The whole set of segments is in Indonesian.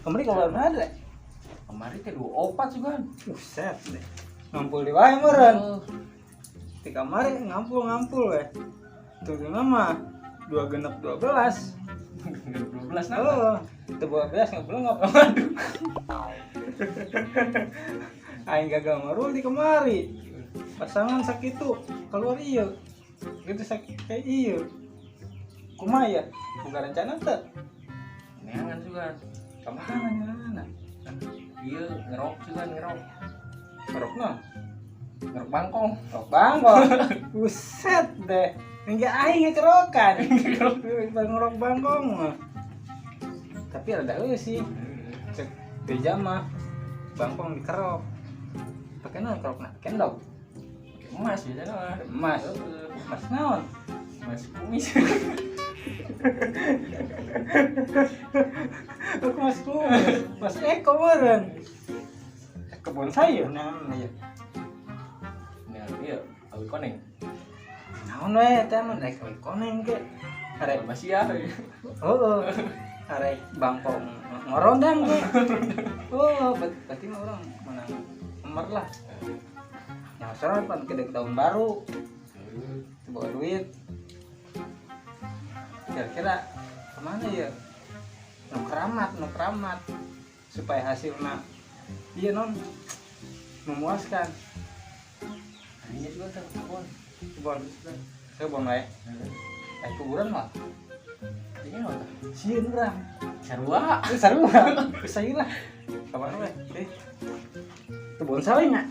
Kemarin kalau ada. Kemarin teh 24 juga. Buset deh. Ngampul di wae meureun. Oh, Di kamar ngampul we. Tuh nama 2 genep 12. 12 nah. Oh, itu 12 ngampul Waduh. Aing gagal marul di kemari. Pasangan sakitu keluar ieu. Gitu sakit kayak ieu. Kumaha ya? Bukan rencana teh. Neangan juga. Kemana nyana? Iya, ngerok juga ngerok. Ngerokna. Ngerok bangkong. Rok bangkong. Buset deh. Enggak aing ngecerokan. Ngerok bangkong mah. Tapi rada eueuh sih. Cek di jama bangkong dikerok. Pakai naon kerokna? Kendok. Emas biasanya mah. Emas. Emas naon? Emas kumis. Aku mas kumis. Mas Eko meureun. Kebon sayur namanya ya. Nah, iya, awi koneng. Naon we teh mah rek we koneng ge. Arek Masih ya. heueuh. Arek bangkong ngorondang ge. Oh, berarti mah orang menang nomor lah. Yang serot pan kedek tahun baru. Bawa duit. Kira-kira kemana ya? Nu keramat supaya hasilnya iya non memuaskan. Ini juga tuh kebun. Kebon wae. Kuburan mah. Ini apa? Sieun urang. Sarua. Sarua. Saeun lah. Kabar we. Kebon sawit nya.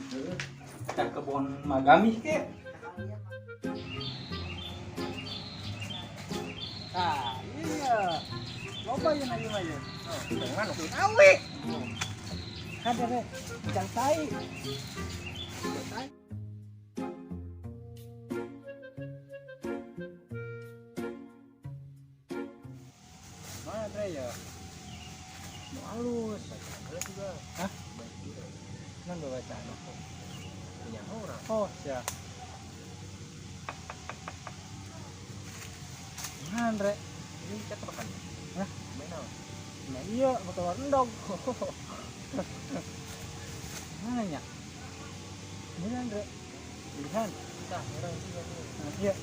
Ka kebon magami ke. Ah, iya. Loba yeun aya mah yeun. Oh, dengan awi. Ada deh, jang tai. Mana Dre ya? Mau halus. Ada juga. Hah? Nang bawa bacaan aku. Punya orang. Oh, ya. Mana Dre? Ini kita makan. Hah? Main apa? Nah iya, motor endog. Mana nya? Mana Dre? Lihat. Kita orang juga tuh. Nah, iya.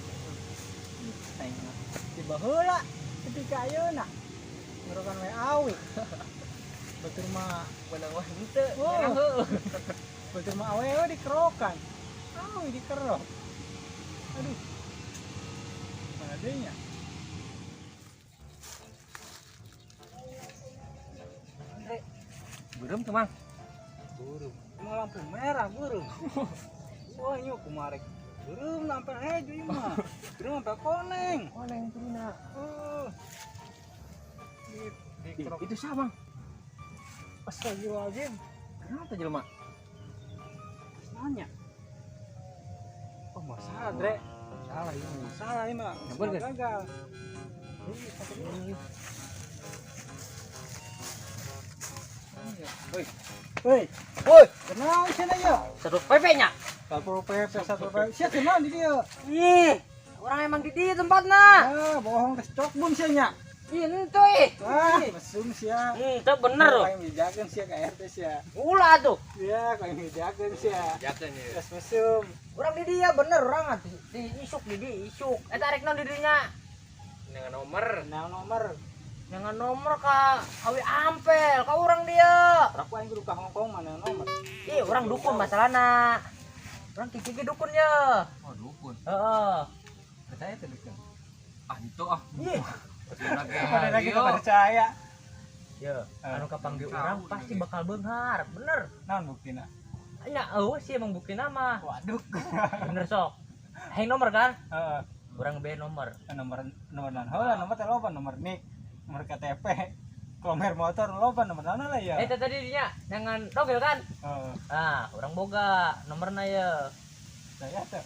Aing tiba heula ketika ayeuna ngorokan we awi. Batur mah Menang wah henteu. Oh. Menang heuh. batur mah awewe dikerokan. Awi dikerok. Aduh. Mana deui nya? Andre, Burung tuh, Mang. burung. Emang lampu merah burung. Wah, ieu kumarek. Burung nampel hejo ieu mah. Burung nampel koneng. Koneng turuna. Oh. Dikerok. Itu siapa, Mang? Astagfirullahaladzim. Kenapa jelema? Nanya. Oh, masalah, Dre. Salah ini. Salah ini mah. Yang bener. Gagal. Woi, Woi, woi, kenal sana ya? satu PP-nya. Satu PP, satu PP. Siapa kenal di dia? Ih, orang emang di tempatnya. Ah, bohong tes cok bun sia. Ih, ente ih. Ah, mesum sia. Ente bener loh. Kau yang dijaga sia ke RT sia. Ulah tuh. Iya, kau yang dijaga sia. Jaken ya. Tes mesum. Orang di dia bener orang di isuk di dia isuk. Tarik non di dinya. Dengan nomor. Kenal nomor. Dengan nomor ka awi ampel, ka orang dia. Aku yang kudu ka Hongkong mana nomor. Ih, orang dukun masalahna. Orang kiki dukunnya. Oh dukun, Heeh. Percaya tuh dukun. ah itu ah. Iya. Pada lagi kau percaya. Ya, anu kapanggil orang pasti bakal beunghar, bener. Naon buktina? Nya sih emang bukti nama. Waduh. Bener sok. Hang nomor kan? Heeh. Orang be nomor. nomor naon heula nomor teh loba nomor nik nomor KTP klomer motor loba nomor naon lah ya Tadi dinya dengan togel kan? heeh Nah, orang boga nomorna ya. saya teh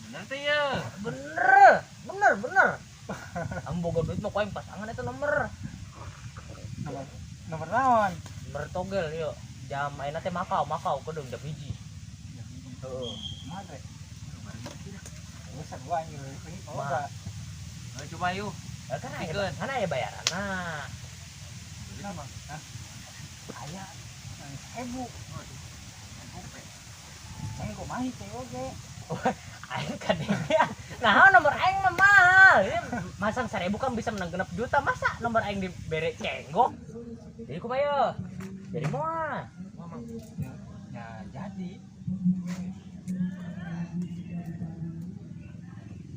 Bener teh ya. Bener. Am boga duit mah koeng pasangan itu nomor. nomor naon Nomor togel yo. Jam ayeuna teh makau kedung jam 1. Heeh. matre bisa gua anjir ini Wah. loba Ayo coba yuk. Kan aya bayaran. Nah, Hah? Aya 1000. Saya kok mahi teh oge. Aing kadenya. Nah, nomor aing mah mahal. Ini masang 1000 kan bisa menang genep juta. Masa nomor aing dibere cenggok? Jadi kumaha? Jadi moal. Ya jadi.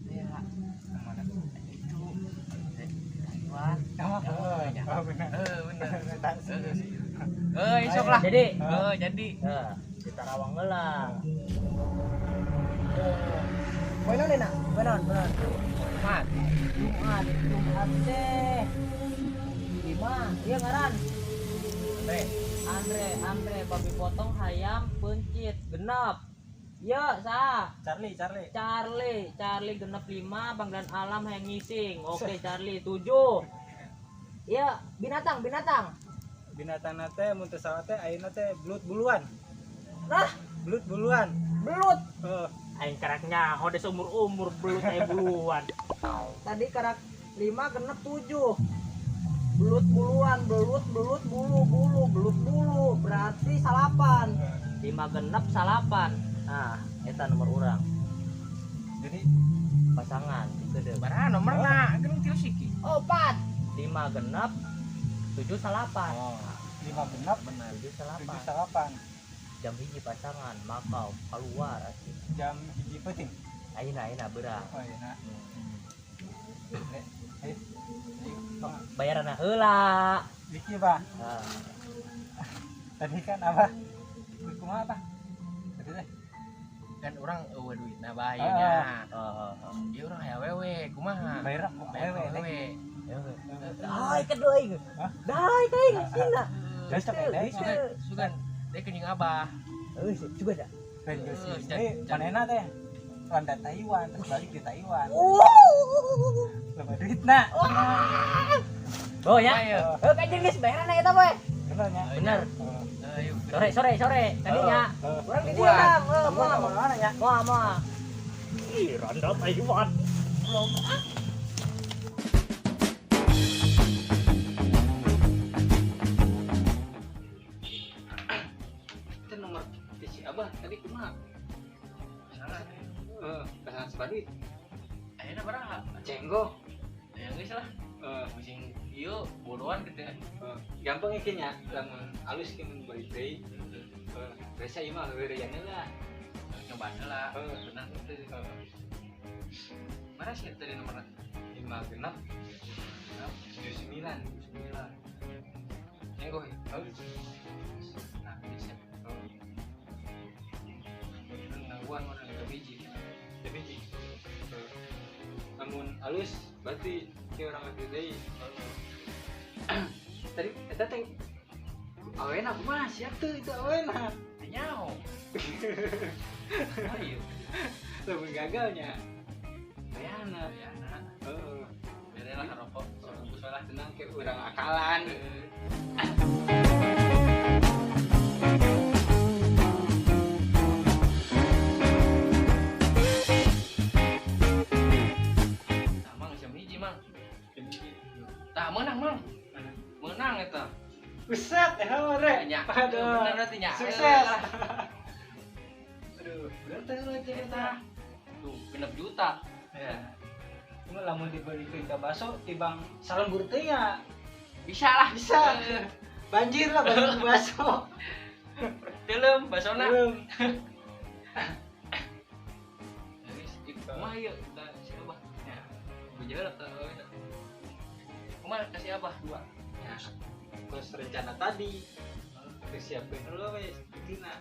Ya, mana itu? Wah. Oh, benar. bener. Isok lah. Jadi, Jadi. di Tarawang heula. Poenon deh nak, poenon. Mat. Jumat teh. 5, iya ngaran. Andre, babi potong hayam pencit genep. Ya, sah. Charlie. Charlie genep 5, panggilan alam hayang ngising. Oke, Charlie 7. Ya, binatang. Binatang teh mun teu salah teh ayeuna teh belut-buluan. Nah, Belut-buluan. belut. Heeh. Aing karaknya hode seumur belut aya buluan. Tadi karak 5 genep 7. Belut buluan, belut bulu berarti salapan. 5 genep salapan. Nah, eta nomor urang. Jadi Pasangan gitu deh. Baraha nomorna? Kan tilu siki. 4. 5 genep 7 salapan. 5 genap Benar, 7 salapan. 7 salapan. Jam hiji pasangan makau keluar asli. Jam hiji penting. Ayeuna beurang. Oh iya nah. Bayaranna heula. Diki Pak. Nah, Tadi kan apa? Kumaha apa? Tadi teh. Kan orang eueuh duitna bahayanya. heeh. Ieu urang aya wewe, kumaha? Bayar Bayar wewe teh. wewe. Dai kedoi. Dai teh sina. Geus teh deui. Sugan dek kenyang abah. Coba dah. Ben geus ini manehna teh landa Taiwan terus balik di Taiwan. Loba duitna. Oh ya. Ayo. Kayak jenis bayaran eta boy. Bener nya. Bener. Ayo. Sore tadinya. Urang di dieu Bang. Mau mana nya? Moal. Ih, randa Taiwan. Belum. Itu nomor si abah tadi kumaha? Salah. Pasangan sebadi. Ayeuna baraha? Cenggo. Ya geus lah. Musim ieu bodohan gitu kan. Gampang ieu nya, lamun alus ke mun balik deui. Resa ieu mah heureuyan lah. Coba lah. Benar itu. Mana sih tadi nomornya? 5 genap 79. Nenggoh. Nah, bisa. Nangguan orang ke biji. Namun alus berarti ke orang lagi deui. Tadi eta teh awena kumaha siap teu itu awena. Nyao. Ayo. Lamun gagalnya. Bayana. Heeh. Berelah rokok. Bungkus lah. Tenang ke urang akalan. Mang jam hiji mang. Tah menang mang. Menang eta. Buset, hore. Nya. Aduh. Bener berarti nya. Sukses. Aduh, bener teh Eta. Tuh, 6 juta. ya. Cuma lamun dibeli ke baso tibang salembur teh ya Bisa lah. bisa. Banjir lah banjir baso. Delem basona. Belum. Kumaha ieu? Kita siapa? Ya. Bejeulak ka euy. Kumaha kasih apa? 2. Ya. Terus rencana tadi siapin dulu wes tina.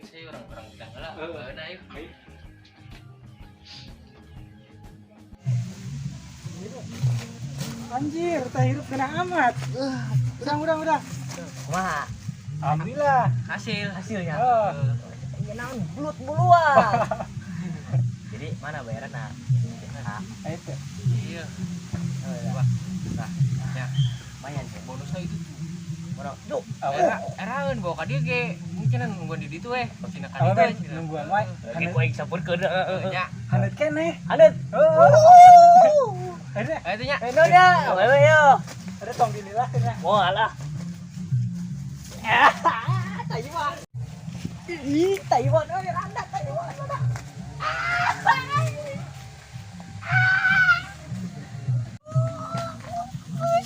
Saya orang-orang bilang lah. Nah, yuk. Anjir, teh hirup kena amat. Udah. Kumaha? Alhamdulillah. Hasilnya. Oh. Ya naon buluan. Jadi mana bayaranna? Ayo teh. Iya. Wah, Ya. lumayan sih. Bonusnya itu tuh. Mana? Duh, Eraeun bawa ka dieu ge. Mungkinan nungguan di ditu we. Pacina ka Apa ditu. nungguan wae. lagi kuing sampurkeun. Ya. Hanet keneh. Adet. Ada Ayo nya. Eno nya, wewe yo. ada tong dinilah kena. Moal lah. Taiwan. Ih, Taiwan ơi, Randa Taiwan mana?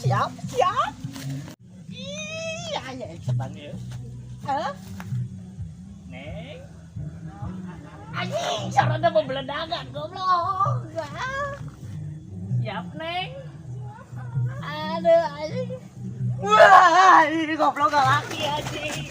Siap, siap. Ih, aja senang ya. Hah? Neng. Anjing, sarana membeledakan goblok. Siap, Neng. Aduh, anjing. Wah, ini goblok gak laki anjing.